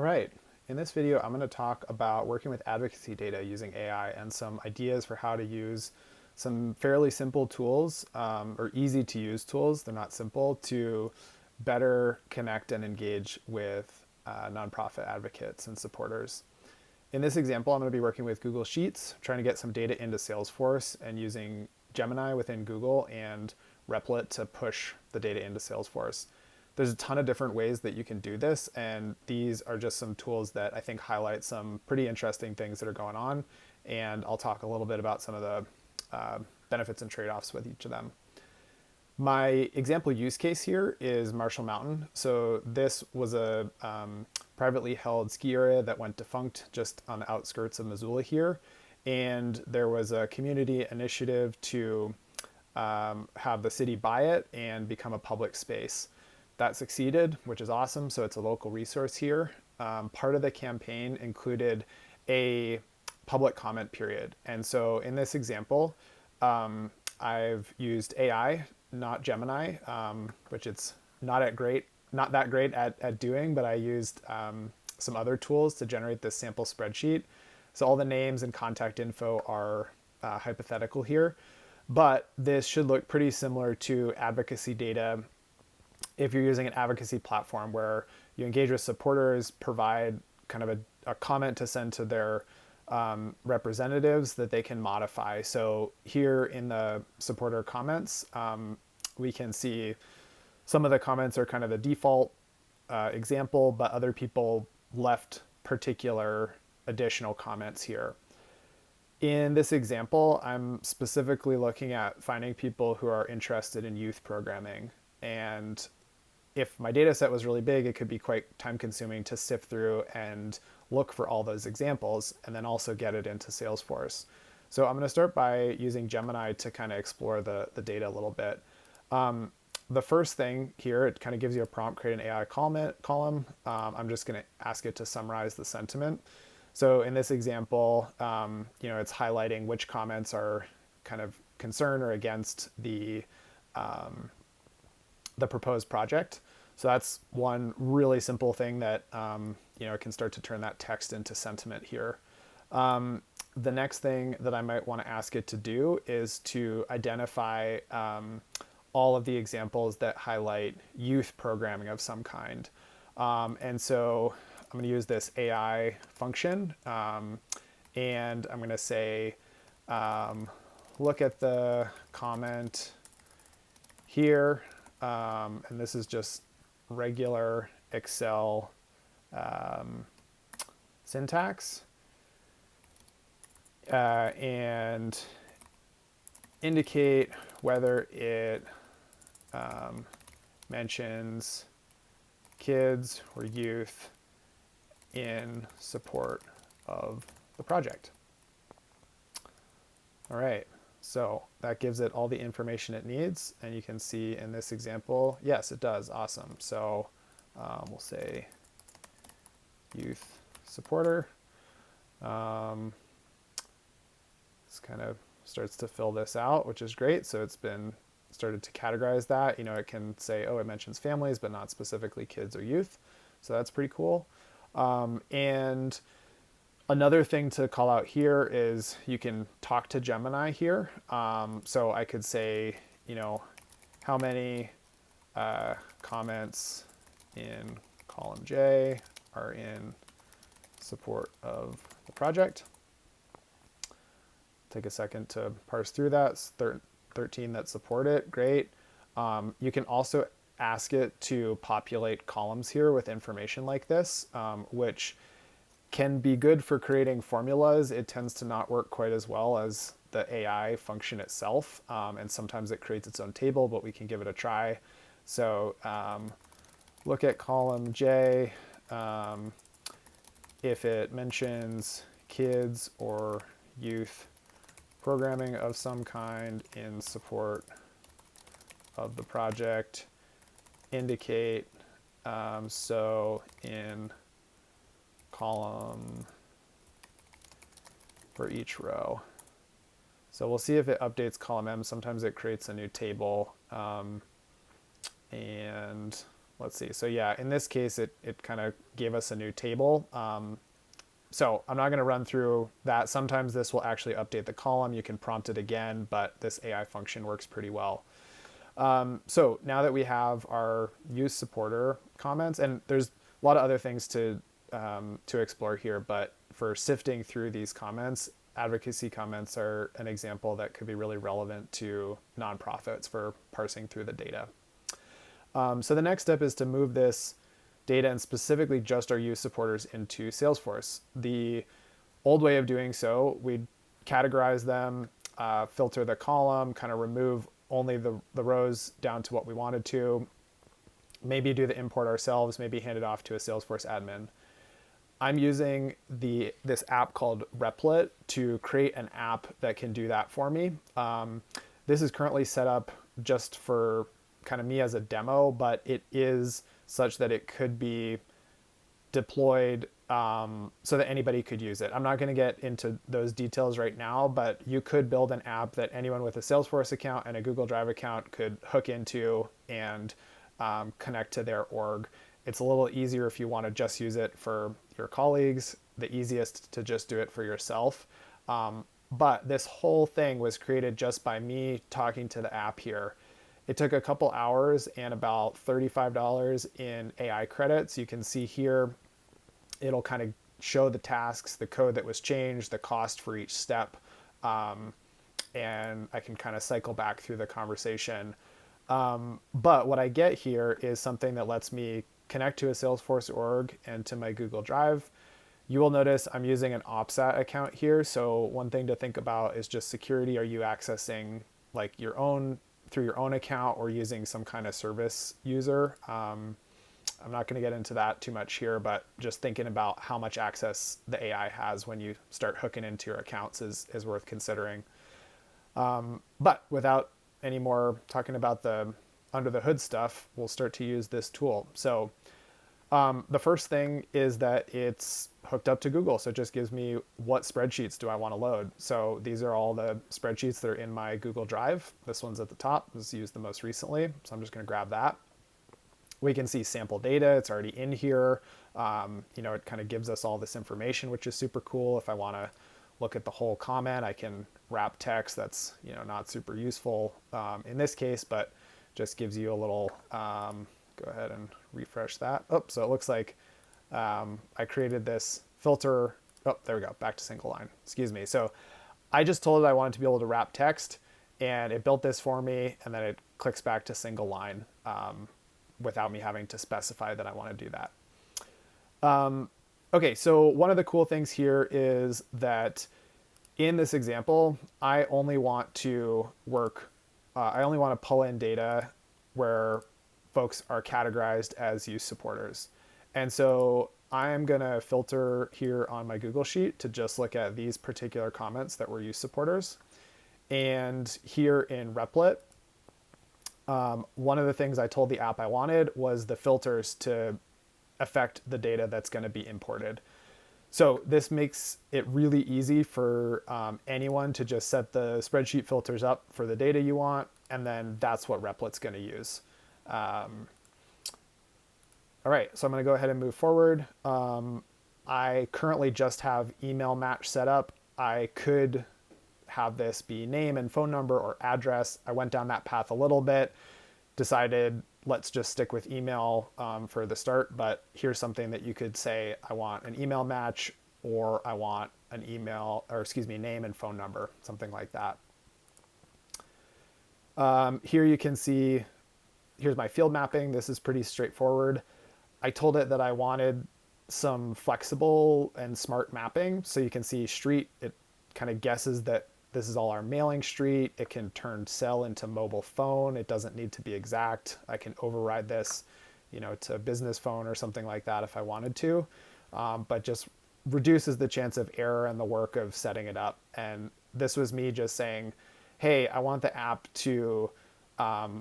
All right, in this video, I'm going to talk about working with advocacy data using AI and some ideas for how to use some fairly simple tools or easy to use tools, they're not simple, to better connect and engage with nonprofit advocates and supporters. In this example, I'm going to be working with Google Sheets, trying to get some data into Salesforce and using Gemini within Google and Replit to push the data into Salesforce. There's a ton of different ways that you can do this, and these are just some tools that I think highlight some pretty interesting things that are going on, and I'll talk a little bit about some of the benefits and trade-offs with each of them. My example use case here is Marshall Mountain. So this was a privately held ski area that went defunct just on the outskirts of Missoula here. And there was a community initiative to have the city buy it and become a public space. That succeeded, which is awesome. So it's a local resource here. Part of the campaign included a public comment period. And so in this example, I've used AI, not Gemini, which it's not that great at doing, but I used some other tools to generate this sample spreadsheet. So all the names and contact info are hypothetical here, but this should look pretty similar to advocacy data if you're using an advocacy platform where you engage with supporters, provide kind of a comment to send to their representatives that they can modify. So here in the supporter comments, we can see some of the comments are kind of the default example, but other people left particular additional comments here. In this example, I'm specifically looking at finding people who are interested in youth programming. And if my data set was really big, it could be quite time consuming to sift through and look for all those examples and then also get it into Salesforce. So I'm going to start by using Gemini to kind of explore the data a little bit. The first thing here, it kind of gives you a prompt, create an AI column. I'm just going to ask it to summarize the sentiment. So in this example, it's highlighting which comments are kind of concern or against the proposed project. So that's one really simple thing that it can start to turn that text into sentiment here. The next thing that I might want to ask it to do is to identify all of the examples that highlight youth programming of some kind. And so I'm going to use this AI function, and I'm going to say, look at the comment here, and this is just regular Excel syntax, and indicate whether it mentions kids or youth in support of the project. All right, so that gives it all the information it needs, and you can see in this example, yes, it does. Awesome. So we'll say youth supporter. This kind of starts to fill this out, which is great. So it's been started to categorize that. It can say, oh, it mentions families, but not specifically kids or youth. So that's pretty cool. And another thing to call out here is you can talk to Gemini here. So I could say, how many comments in column J are in support of the project. Take a second to parse through that. It's 13 that support it. Great. You can also ask it to populate columns here with information like this, which can be good for creating formulas. It tends to not work quite as well as the AI function itself, and sometimes it creates its own table, but we can give it a try. So look at column J. If it mentions kids or youth programming of some kind in support of the project, indicate so in column for each row. So we'll see if it updates column M. Sometimes it creates a new table, and let's see. So yeah, in this case, it kind of gave us a new table. So I'm not going to run through that. Sometimes this will actually update the column. You can prompt it again, but this AI function works pretty well. So now that we have our use supporter comments, and there's a lot of other things to explore here, but for sifting through these comments, advocacy comments are an example that could be really relevant to nonprofits for parsing through the data. So the next step is to move this data, and specifically just our use supporters, into Salesforce. The old way of doing so, we'd categorize them, filter the column, kind of remove only the rows down to what we wanted to, maybe do the import ourselves, maybe hand it off to a Salesforce admin. I'm using this app called Replit to create an app that can do that for me. This is currently set up just for kind of me as a demo, but it is such that it could be deployed so that anybody could use it. I'm not going to get into those details right now, but you could build an app that anyone with a Salesforce account and a Google Drive account could hook into and connect to their org. It's a little easier if you want to just use it for your colleagues, the easiest to just do it for yourself. But this whole thing was created just by me talking to the app here. It took a couple hours and about $35 in AI credits. You can see here, it'll kind of show the tasks, the code that was changed, the cost for each step. And I can kind of cycle back through the conversation. But what I get here is something that lets me connect to a Salesforce org and to my Google Drive. You will notice I'm using an OPSAT account here. So one thing to think about is just security. Are you accessing like through your own account or using some kind of service user? I'm not going to get into that too much here, but just thinking about how much access the AI has when you start hooking into your accounts is worth considering. But without any more talking about the under the hood stuff, we'll start to use this tool. So the first thing is that it's hooked up to Google. So it just gives me what spreadsheets do I want to load. So these are all the spreadsheets that are in my Google Drive. This one's at the top. This was used the most recently. So I'm just going to grab that. We can see sample data. It's already in here. It kind of gives us all this information, which is super cool. If I want to look at the whole comment, I can wrap text. That's, not super useful in this case, but just gives you a little, go ahead and refresh that. Oh, so it looks like I created this filter. Oh, there we go. Back to single line. Excuse me. So I just told it I wanted to be able to wrap text, and it built this for me, and then it clicks back to single line without me having to specify that I want to do that. Okay, so one of the cool things here is that in this example, I only want to pull in data where folks are categorized as use supporters. And so I'm going to filter here on my Google Sheet to just look at these particular comments that were use supporters. And here in Replit, one of the things I told the app I wanted was the filters to affect the data that's going to be imported. So this makes it really easy for anyone to just set the spreadsheet filters up for the data you want, and then that's what Replit's going to use. All right, so I'm going to go ahead and move forward. I currently just have email match set up. I could have this be name and phone number or address. I went down that path a little bit, decided let's just stick with email for the start, but here's something that you could say, I want an email match, or I want an name and phone number, something like that. Here you can see, here's my field mapping. This is pretty straightforward. I told it that I wanted some flexible and smart mapping. So you can see street, it kind of guesses that this is all our mailing street. It can turn cell into mobile phone. It doesn't need to be exact. I can override this, to business phone or something like that if I wanted to, but just reduces the chance of error and the work of setting it up. And this was me just saying, hey, I want the app to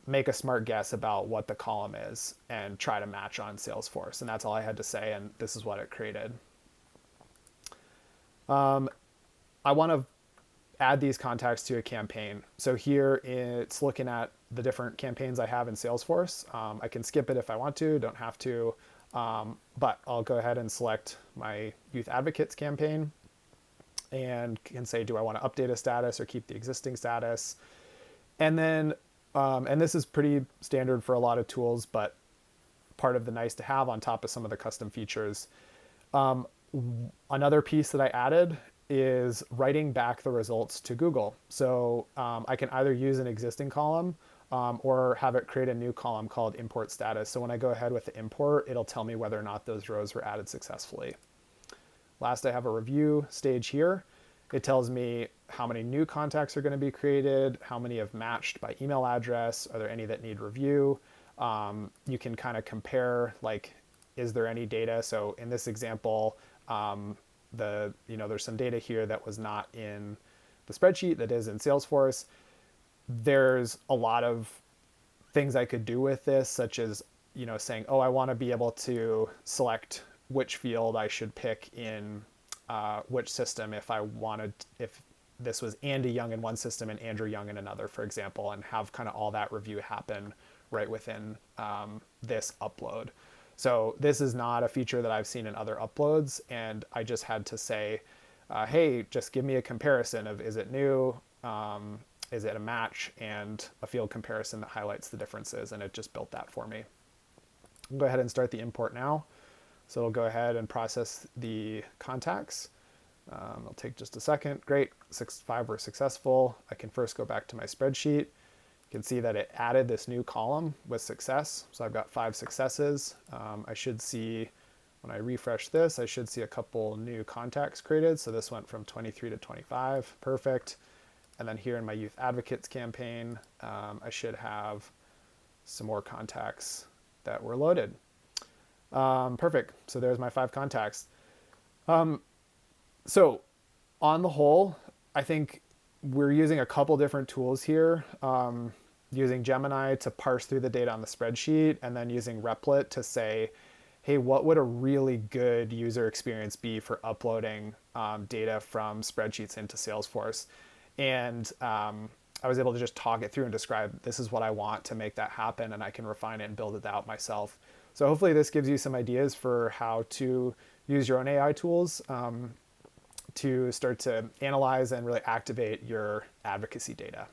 make a smart guess about what the column is and try to match on Salesforce. And that's all I had to say. And this is what it created. I want to add these contacts to a campaign. So here it's looking at the different campaigns I have in Salesforce. I can skip it if I want to, don't have to, but I'll go ahead and select my Youth Advocates campaign and can say, do I want to update a status or keep the existing status? And then, and this is pretty standard for a lot of tools, but part of the nice to have on top of some of the custom features. Another piece that I added is writing back the results to Google. So I can either use an existing column or have it create a new column called import status. So when I go ahead with the import, it'll tell me whether or not those rows were added successfully. Last, I have a review stage here. It tells me how many new contacts are going to be created, how many have matched by email address, are there any that need review? You can kind of compare, like, is there any data? So in this example, there's some data here that was not in the spreadsheet that is in Salesforce. There's a lot of things I could do with this, such as, saying, oh, I want to be able to select which field I should pick in which system if this was Andy Young in one system and Andrew Young in another, for example, and have kind of all that review happen right within this upload. So this is not a feature that I've seen in other uploads, and I just had to say, hey, just give me a comparison of, is it new, is it a match, and a field comparison that highlights the differences, and it just built that for me. I'll go ahead and start the import now. So it'll go ahead and process the contacts. It'll take just a second. Great, 5 were successful. I can first go back to my spreadsheet. You can see that it added this new column with success. So I've got 5 successes. I should see, when I refresh this, I should see a couple new contacts created. So this went from 23 to 25, perfect. And then here in my Youth Advocates campaign, I should have some more contacts that were loaded. Perfect. So there's my 5 contacts. So on the whole, I think we're using a couple different tools here, using Gemini to parse through the data on the spreadsheet, and then using Replit to say, hey, what would a really good user experience be for uploading data from spreadsheets into Salesforce? And I was able to just talk it through and describe, this is what I want to make that happen, and I can refine it and build it out myself. So hopefully this gives you some ideas for how to use your own AI tools to start to analyze and really activate your advocacy data.